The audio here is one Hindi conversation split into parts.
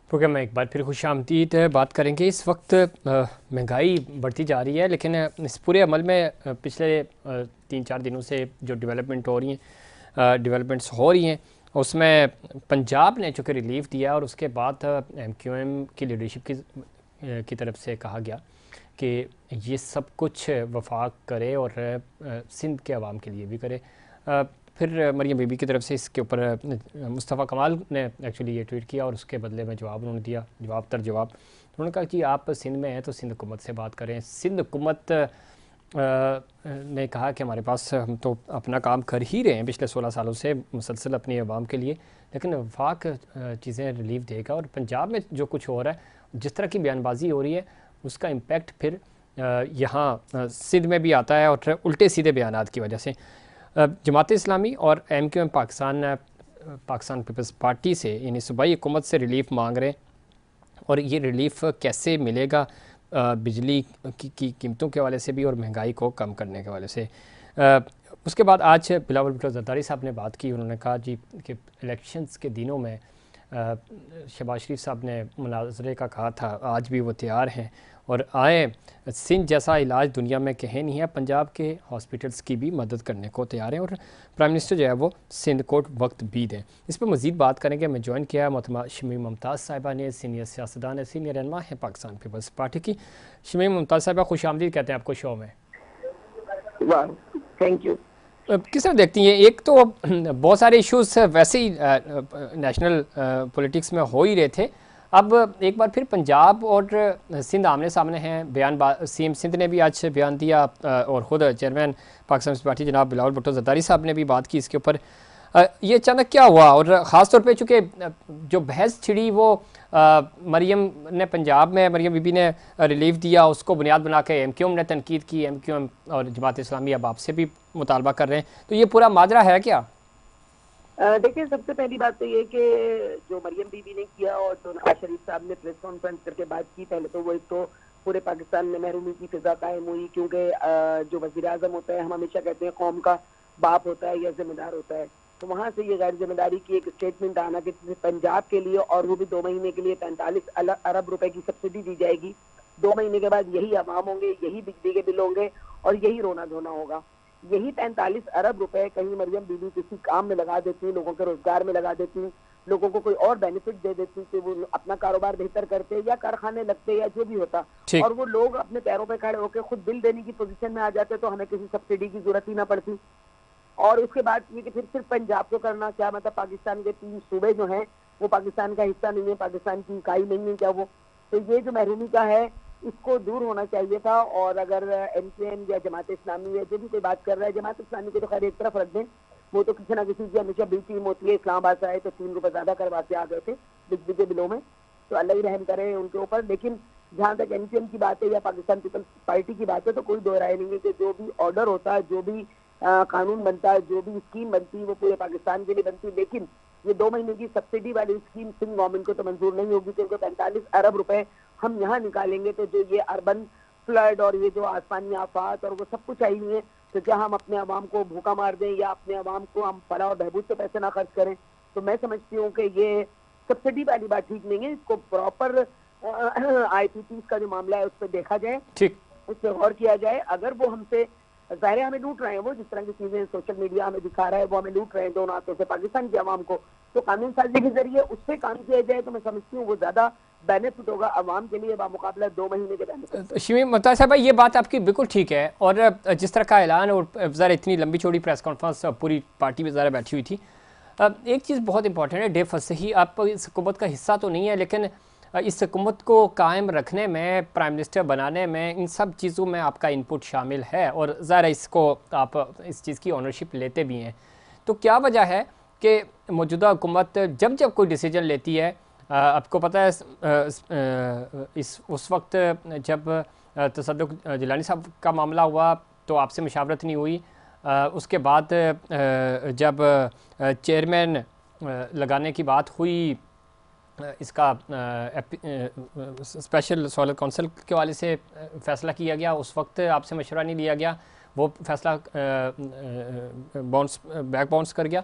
प्रोग्राम में एक बार फिर खुशामदीद बात करेंगे। इस वक्त महंगाई बढ़ती जा रही है, लेकिन इस पूरे अमल में पिछले 3-4 दिनों से जो डेवलपमेंट्स हो रही हैं उसमें पंजाब ने चूँकि रिलीफ दिया और उसके बाद MQM की लीडरशिप की तरफ से कहा गया कि ये सब कुछ वफाक करे और सिंध के अवाम के लिए भी करे। फिर मरियम बीबी की तरफ से इसके ऊपर मुस्तफ़ा कमाल ने एक्चुअली ये ट्वीट किया और उसके बदले में जवाब उन्होंने दिया, जवाब तर जवाब। उन्होंने कहा कि आप सिंध में हैं तो सिंध हुकूमत से बात करें। सिंध हुकूमत ने कहा कि हमारे पास हम तो अपना काम कर ही रहे हैं पिछले 16 सालों से मुसलसल अपनी आवाम के लिए, लेकिन वफाक चीज़ें रिलीफ देगा। और पंजाब में जो कुछ हो रहा है, जिस तरह की बयानबाजी हो रही है, उसका इम्पेक्ट फिर यहाँ सिंध में भी आता है और उल्टे सीधे बयानात की वजह से जमात इस्लामी और MQM पाकिस्तान पीपल्स पार्टी से यानी सूबाई हुकूमत से रिलीफ मांग रहे हैं। और ये रिलीफ कैसे मिलेगा, बिजली की कीमतों के हवाले से भी और महंगाई को कम करने के हवाले से। उसके बाद आज बिलावल भुट्टो जरदारी साहब ने बात की। उन्होंने कहा जी कि इलेक्शंस के दिनों में शहबाज शरीफ साहब ने मुनाजरे का कहा था, आज भी वो तैयार हैं और आए। सिंध जैसा इलाज दुनिया में कहीं नहीं है, पंजाब के हॉस्पिटल्स की भी मदद करने को तैयार हैं और प्राइम मिनिस्टर जो है वो सिंध को वक्त भी दें। इस पर मज़ीद बात करेंगे। मैं ज्वाइन किया है मोहतरमा शमीम मुमताज़ साहिबा ने, सीनियर सियासतदान है, सीनियर रहनुमा है पाकिस्तान पीपल्स पार्टी की। शमीम मुमताज़ साहिबा, खुश आमदीद कहते हैं आपको शो में। Thank you. किस तरह देखती हैं? एक तो बहुत सारे इश्यूज वैसे ही नेशनल पॉलिटिक्स में हो ही रहे थे, अब एक बार फिर पंजाब और सिंध आमने सामने हैं। CM सिंध ने भी आज बयान दिया और ख़ुद चेयरमैन पाकिस्तान पीपल्स पार्टी जनाब बिलावल भुट्टो जरदारी साहब ने भी बात की इसके ऊपर। ये अचानक क्या हुआ? और ख़ास तौर पे चूँकि जो बहस छिड़ी वो मरियम ने पंजाब में मरियम बीबी ने रिलीफ दिया, उसको बुनियाद बना के MQM ने तनकीद की। MQM और जमात इस्लामी अब आपसे भी मुतालबा कर रहे हैं, तो ये पूरा माजरा है क्या? देखिए, सबसे पहली बात तो ये कि जो मरियम बीबी ने किया और जो नवाज शरीफ साहब ने प्रेस कॉन्फ्रेंस करके बात की, पहले तो वो एक तो पूरे पाकिस्तान में महरूमी की फिजा कायम हुई, क्योंकि जो वज़ीर आज़म होता है, हम हमेशा कहते हैं कौम का बाप होता है या जिम्मेदार होता है, तो वहाँ से ये गैर जिम्मेदारी की एक स्टेटमेंट आना कि पंजाब के लिए और वो भी 2 महीने के लिए 45 अरब रुपए की सब्सिडी दी जाएगी। 2 महीने के बाद यही अवाम होंगे, यही बिजली के बिल होंगे और यही रोना धोना होगा। यही 45 अरब रुपए कहीं मरियम बीबी किसी काम में लगा देती, लोगों के रोजगार में लगा देती, लोगों को कोई और बेनिफिट दे देती कि वो अपना कारोबार बेहतर करते या कारखाने लगते या जो भी होता, और वो लोग अपने पैरों पे खड़े होकर खुद बिल देने की पोजीशन में आ जाते, तो हमें किसी सब्सिडी की जरूरत ही ना पड़ती। और उसके बाद ये कि फिर सिर्फ पंजाब को करना, क्या मतलब पाकिस्तान के 3 सूबे जो हैं वो पाकिस्तान का हिस्सा नहीं है, पाकिस्तान की इकाई नहीं है क्या वो? तो ये जो महरूमी का है इसको दूर होना चाहिए था। और अगर MQM या जमात इस्लामी या जो भी कोई बात कर रहा है, जमात इस्लामी को तो खैर एक तरफ रख दें, वो तो किसी ना किसी की हमेशा बी टीम होती है। इस्लामाबाद से आए तो 3 रुपए ज्यादा करवा के आ गए थे बिजली के बिलों में, तो अल्लाह ही रहम करे उनके ऊपर। लेकिन जहाँ तक MQM की बात है या पाकिस्तान पीपल्स पार्टी की बात है, तो कोई दो राय नहीं है कि जो भी ऑर्डर होता है, जो भी कानून बनता है, जो भी स्कीम बनती है, वो पूरे पाकिस्तान के लिए बनती है। लेकिन ये 2 महीने की सब्सिडी वाली स्कीम सिंध गवर्नमेंट को तो मंजूर नहीं होगी, क्योंकि 45 अरब रुपए हम यहाँ निकालेंगे तो जो ये अर्बन फ्लड और ये जो आसमानी आफात और वो सब कुछ आई हुई है, तो क्या हम अपने आवाम को भूखा मार दें या अपने आवाम को हम फलाह और बहबूद पे पैसे ना खर्च करें? तो मैं समझती हूँ कि ये सब्सिडी वाली बात ठीक नहीं है। इसको प्रॉपर IPPs का जो मामला है उस पर देखा जाए, उस पर गौर किया जाए। अगर वो हमसे ज़ाहिर हमें लूट रहे हैं, वो जिस तरह की चीजें सोशल मीडिया हमें दिखा रहा है, वो हमें लूट रहे हैं दोनों हाथों से पाकिस्तान की आवाम को, तो कानून साजी के जरिए उस पर काम किया जाए तो मैं समझती हूँ वो ज्यादा बेनिफिट होगा अवाम के लिए बामुकाबला 2 महीने के बेनिफिट। शमीम मुमताज़ साहब, ये बात आपकी बिल्कुल ठीक है। और जिस तरह का ऐलान और ज़रा इतनी लंबी चौड़ी प्रेस कॉन्फ्रेंस पूरी पार्टी में ज़रा बैठी हुई थी, एक चीज़ बहुत इंपॉर्टेंट है, डे फसही आप इस हुकूमत का हिस्सा तो नहीं है, लेकिन इस हुकूमत को कायम रखने में, प्राइम मिनिस्टर बनाने में, इन सब चीज़ों में आपका इनपुट शामिल है और ज़रा इसको आप इस चीज़ की ओनरशिप लेते भी हैं। तो क्या वजह है कि मौजूदा हुकूमत जब जब कोई डिसीजन लेती है, आपको पता है उस वक्त जब तसद्दुक़ जिलानी साहब का मामला हुआ तो आपसे मशावरत नहीं हुई, उसके बाद जब चेयरमैन लगाने की बात हुई, इसका स्पेशल सोलर काउंसिल के वाले से फ़ैसला किया गया, उस वक्त आपसे मशवरा नहीं लिया गया, वो फ़ैसला बैक बाउंस कर गया।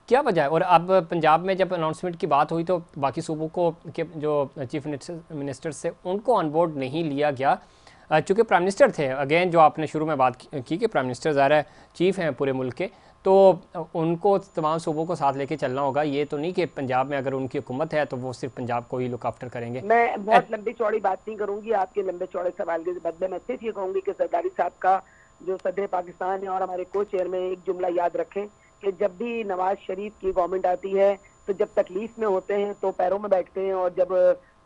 क्या वजह है? और अब पंजाब में जब अनाउंसमेंट की बात हुई तो बाकी सूबों को के जो चीफ मिनिस्टर से उनको ऑन बोर्ड नहीं लिया गया, चूँकि प्राइम मिनिस्टर थे। अगेन जो आपने शुरू में बात की कि प्राइम मिनिस्टर ज़ाहिर है चीफ हैं पूरे मुल्क के, तो उनको तमाम सूबों को साथ लेके चलना होगा। ये तो नहीं कि पंजाब में अगर उनकी हुकूमत है तो वो सिर्फ पंजाब को ही लुक आफ्टर करेंगे। मैं बहुत लंबी चौड़ी बात नहीं करूंगी आपके लंबे चौड़े सवाल के बदले। मैं सिर्फ ये कहूंगी कि जरदारी साहब का जो सदर पाकिस्तान है और हमारे को चेयर में एक जुमला याद रखें कि जब भी नवाज शरीफ की गवर्नमेंट आती है तो जब तकलीफ में होते हैं तो पैरों में बैठते हैं, और जब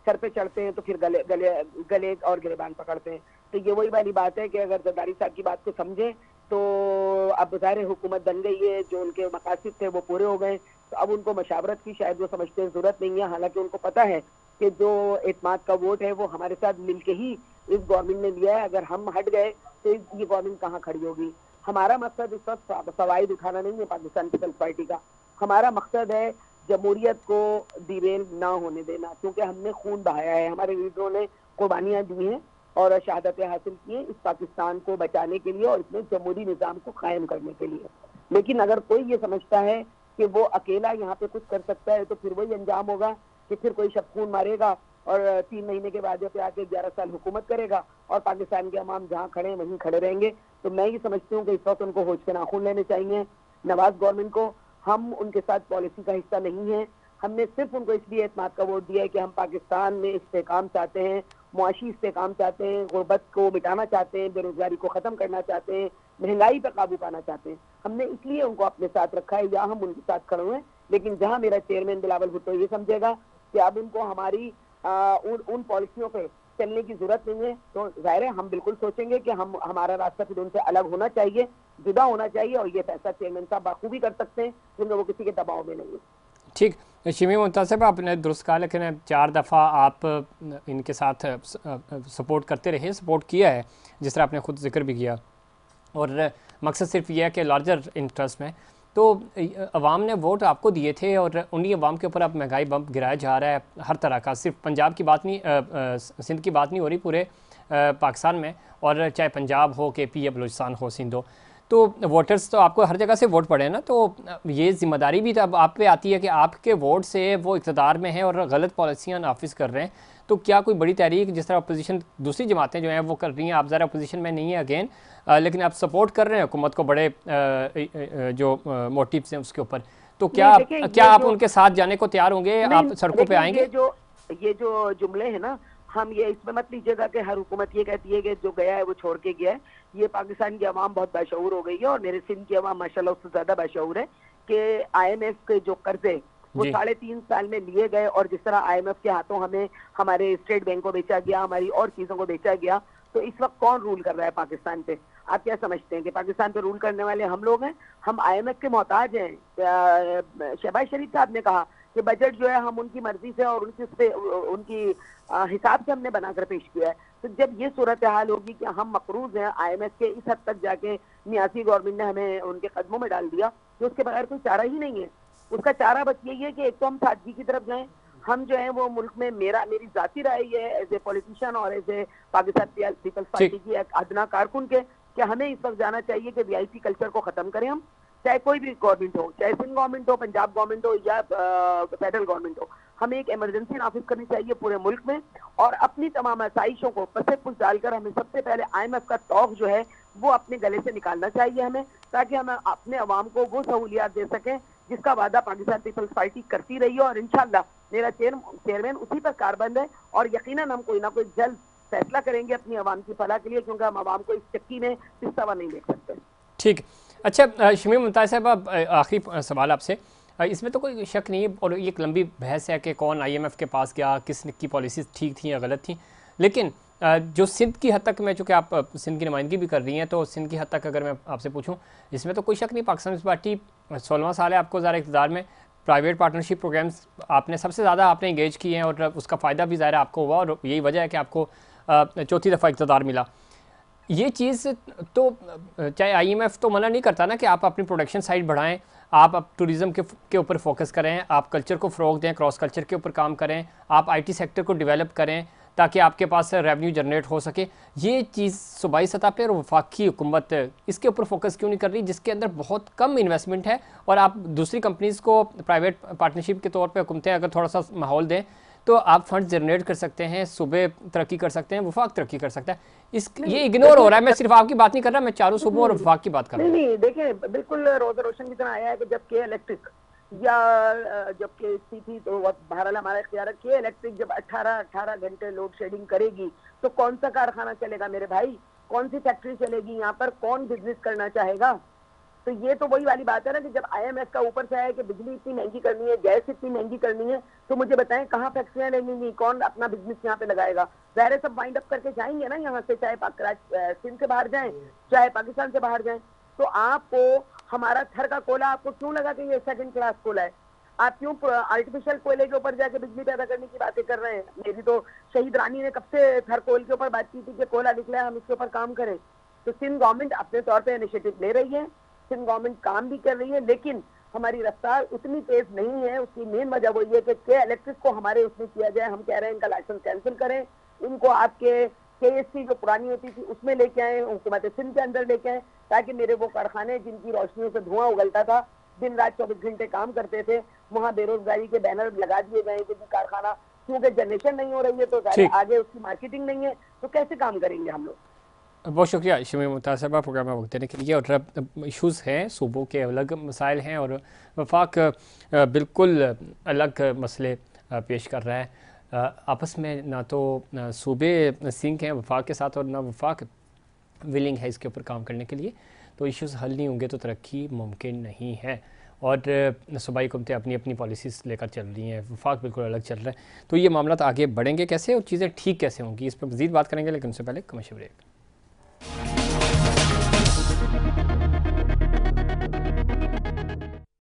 सर पे चढ़ते हैं तो फिर गले गले गले और गिरबान पकड़ते हैं। तो ये वही वाली बात है कि अगर जरदारी साहब की बात को समझें तो अब ज़ाहिर हुकूमत बन गई है, जो उनके मकासद थे वो पूरे हो गए, तो अब उनको मशावरत की शायद वो समझते हैं ज़रूरत नहीं है। हालांकि उनको पता है कि जो एतमाद का वोट है वो हमारे साथ मिलके ही इस गवर्नमेंट ने लिया है। अगर हम हट गए तो ये गवर्नमेंट कहाँ खड़ी होगी। हमारा मकसद इस वक्त फवाइद उठाना नहीं है पाकिस्तान पीपल्स पार्टी का। हमारा मकसद है जमहूरियत को डिरेल ना होने देना, क्योंकि हमने खून बहाया है, हमारे लीडरों ने कुर्बानियां दी हैं और शहादतें हासिल की हैं इस पाकिस्तान को बचाने के लिए और इसमें जमहूरी निज़ाम को कायम करने के लिए। लेकिन अगर कोई ये समझता है कि वो अकेला यहाँ पे कुछ कर सकता है तो फिर वही अंजाम होगा कि फिर कोई शख्स खून मारेगा और 3 महीने के बाद पे आके 11 साल हुकूमत करेगा और पाकिस्तान के अवाम जहाँ खड़े हैं वहीं खड़े रहेंगे। तो मैं ये समझती हूँ कि इस वक्त उनको होश के नाखून लेने चाहिए नवाज गवर्नमेंट को। हम उनके साथ पॉलिसी का हिस्सा नहीं है। हमने सिर्फ उनको इसलिए एतमाद का वोट दिया है कि हम पाकिस्तान में इस्तेकाम चाहते हैं, मुआशी इस्तेकाम चाहते हैं, गुर्बत को मिटाना चाहते हैं, बेरोजगारी को ख़त्म करना चाहते हैं, महंगाई पर काबू पाना चाहते हैं। हमने इसलिए उनको अपने साथ रखा है या हम उनके साथ खड़े हुए। लेकिन जहां मेरा चेयरमैन बिलावल भुट्टो ये समझेगा कि अब उनको हमारी उन पॉलिसियों पे चलने की जरूरत नहीं है, तो जाहिर है हम बिल्कुल सोचेंगे कि हमारा रास्ता फिर उनसे अलग होना चाहिए, जुदा होना चाहिए। और ये फैसला चेयरमैन साहब बाखूबी कर सकते हैं क्योंकि वो किसी के दबाव में नहीं है। ठीक, शमी मुमताज़ साहब आपने दुरुस्त कहा, लेकिन 4 दफ़ा आप इनके साथ सपोर्ट करते रहे, सपोर्ट किया है जिस तरह आपने ख़ुद जिक्र भी किया, और मकसद सिर्फ ये है कि लार्जर इंटरेस्ट में तो अवाम ने वोट आपको दिए थे और उन्हीं अवाम के ऊपर अब महंगाई बम्प गिराया जा रहा है हर तरह का। सिर्फ पंजाब की बात नहीं, सिंध की बात नहीं हो रही, पूरे पाकिस्तान में, और चाहे पंजाब हो, KP या बलूचिस्तान हो, सिंध हो। तो वोटर्स तो आपको हर जगह से वोट पड़े हैं ना, तो ये ज़िम्मेदारी भी अब आप पे आती है कि आपके वोट से वो इक़्तिदार में हैं और गलत पॉलिसियाँ नाफिज कर रहे हैं। तो क्या कोई बड़ी तहरीक जिस तरह अपोजिशन दूसरी जमातें जो हैं वो कर रही हैं, आप ज़रा अपोजिशन में नहीं है अगेन, लेकिन आप सपोर्ट कर रहे हैं हुकूमत को बड़े जो मोटिव्स हैं उसके ऊपर, तो क्या आप उनके साथ जाने को तैयार होंगे? आप सड़कों पे आएंगे? ये जो जुमले हैं ना, हम ये इसमें मत लीजिएगा कि हर हुकूमत ये कहती है कि जो गया है वो छोड़ के गया है। ये पाकिस्तान की आवाम बहुत बाशऊर हो गई है और मेरे सिंध की आवाम माशाल्लाह उससे ज्यादा बाशऊर है कि IMF के जो कर्जे वो 3.5 साल में लिए गए, और जिस तरह IMF के हाथों हमें हमारे स्टेट बैंक को बेचा गया, हमारी और चीजों को बेचा गया, तो इस वक्त कौन रूल कर रहा है पाकिस्तान पे? आप क्या समझते हैं कि पाकिस्तान पे रूल करने वाले हम लोग हैं? हम IMF के मोहताज हैं। शहबाज शरीफ साहब ने कहा कि बजट जो है हम उनकी मर्जी से और उनकी हिसाब से हमने बनाकर पेश किया है। तो जब ये सूरत हाल होगी कि हम मकरूज हैं IMF के, इस हद तक जाके नियासी गवर्नमेंट ने हमें उनके कदमों में डाल दिया, तो उसके बगैर कोई चारा ही नहीं है। उसका चारा बस यही है कि एक तो हम सादगी की तरफ जाएं। हम जो है वो मुल्क में, मेरी जाती राय ये है एज ए पॉलिटिशियन और एज ए पाकिस्तान पीपल्स पार्टी की एक अदना कारकुन के, कि हमें इस वक्त जाना चाहिए कि VIP कल्चर को खत्म करें हम, चाहे कोई भी गवर्नमेंट हो, चाहे सिंध गवर्नमेंट हो, पंजाब गवर्नमेंट हो या फेडरल गवर्नमेंट हो। हमें एक इमरजेंसी नाफिज करनी चाहिए पूरे मुल्क में और अपनी तमाम आसाइशों को पसे पुस डालकर हमें सबसे पहले IMF का तौक जो है वो अपने गले से निकालना चाहिए हमें, ताकि हम अपने अवाम को वो सहूलियात दे सकें जिसका वादा पाकिस्तान पीपल्स पार्टी करती रही है। और इंशाल्लाह मेरा चेयरमैन उसी पर कारबंद है और यकीनन हम कोई ना कोई जल्द फैसला करेंगे अपनी अवाम की फलाह के लिए, क्योंकि हम अवाम को इस चक्की में पिस्ता हुआ नहीं देख सकते। ठीक, अच्छा शमीम मुमताज़ साहब, अब आखिरी सवाल आपसे, इसमें तो कोई शक नहीं है और ये एक लंबी बहस है कि कौन IMF के पास गया, किसकी पॉलिसीज़ ठीक थी या गलत थी, लेकिन जो सिंध की हद तक, मैं चूँकि आप सिंध की नुमाइंदगी भी कर रही हैं, तो सिंध की हद तक अगर मैं आपसे पूछूं, इसमें तो कोई शक नहीं, पाकिस्तान पीपल्स पार्टी 16वां साल है आपको ज़रा इक़्तिदार में, प्राइवेट पार्टनरशिप प्रोग्राम्स आपने सबसे ज़्यादा आपने इंगेज किए हैं और उसका फ़ायदा भी ज़ाहिर आपको हुआ और यही वजह है कि आपको चौथी दफ़ा इक़्तिदार मिला। ये चीज़ तो चाहे IMF तो मना नहीं करता ना कि आप अपनी प्रोडक्शन साइड बढ़ाएं, आप टूरिज़म के ऊपर फोकस करें, आप कल्चर को फ़रोग दें, क्रॉस कल्चर के ऊपर काम करें, आप IT सेक्टर को डेवलप करें, ताकि आपके पास रेवेन्यू जनरेट हो सके। ये चीज़ सूबाई सतह पर और वफाकी हुकूमत इसके ऊपर फोकस क्यों नहीं कर रही, जिसके अंदर बहुत कम इन्वेस्टमेंट है और आप दूसरी कंपनीज़ को प्राइवेट पार्टनरशिप के तौर पर हुकूमतें अगर थोड़ा सा माहौल दें तो आप फंड जनरेट कर सकते हैं, सूबे तरक्की कर सकते हैं, वफाक तरक्की कर सकता है। इस ये इग्नोर हो रहा है। मैं सिर्फ आपकी बात नहीं कर रहा, मैं चारों सूबों और वफाक की बात कर रहा हूँ। नहीं, देखें बिल्कुल रोज़ रोशन की तरह आया है कि जब के इलेक्ट्रिक या जब के थी तो बहरहाल हमारा इख्तियार है कि इलेक्ट्रिक जब 18 घंटे लोड शेडिंग करेगी तो कौन सा कारखाना चलेगा मेरे भाई, कौन सी फैक्ट्री चलेगी, यहाँ पर कौन बिजनेस करना चाहेगा। तो ये तो वही वाली बात है ना कि जब IMF का ऊपर से आया कि बिजली इतनी महंगी करनी है, गैस इतनी महंगी करनी है, तो मुझे बताएं कहाँ फैक्ट्रियां लगेंगी, कौन अपना बिजनेस यहाँ पे लगाएगा। ज़ाहिर है सब वाइंड अप करके जाएंगे ना यहाँ से, चाहे सिंध से बाहर जाएं चाहे पाकिस्तान से बाहर जाएं। तो आपको हमारा थर का कोयला आपको क्यों लगा कि ये सेकंड क्लास कोयला है? आप क्यों आर्टिफिशियल कोयले के ऊपर जाके बिजली पैदा करने की बातें कर रहे हैं? मेरी तो शहीद रानी ने कब से थर कोयल के ऊपर बात की थी कि कोयला निकला है, हम इसके ऊपर काम करें। तो सिंध गवर्नमेंट अपने तौर पर इनिशिएटिव ले रही है, सिंध गवर्नमेंट काम भी कर रही है, लेकिन हमारी रफ्तार उतनी तेज नहीं है। उसकी मेन वजह वही है कि इलेक्ट्रिक को हमारे उसमें किया जाए। हम कह रहे हैं इनका लाइसेंस कैंसिल करें, इनको आपके KSC जो पुरानी होती थी उसमें लेके आए, हुकूमत सिंध के अंदर लेके आए, ताकि मेरे वो कारखाने जिनकी रोशनियों से धुआं उगलता था, दिन रात 24 घंटे काम करते थे, वहाँ बेरोजगारी के बैनर लगा दिए गए कि कारखाना, क्योंकि जनरेशन नहीं हो रही है तो आगे उसकी मार्केटिंग नहीं है, तो कैसे काम करेंगे हम लोग। बहुत शुक्रिया शमीम मुमताज़ साहबा प्रोग्राम में वक्त देने के लिए। और इशूज़ हैं, सूबों के अलग मसाइल हैं और वफाक बिल्कुल अलग मसले पेश कर रहा है। आपस में ना तो सूबे सिंक हैं वफाक के साथ और ना वफाक विलिंग है इसके ऊपर काम करने के लिए। तो इश्यूज़ हल नहीं होंगे तो तरक्की मुमकिन नहीं है। और सूबाई हुकूमतें अपनी अपनी पॉलिसीज़ लेकर चल रही हैं, वफाक बिल्कुल अलग चल रहा है। तो ये मामला आगे बढ़ेंगे कैसे और चीज़ें ठीक कैसे होंगी, इस पर मज़ीद बात करेंगे, लेकिन उससे पहले कमर्शियल ब्रेक।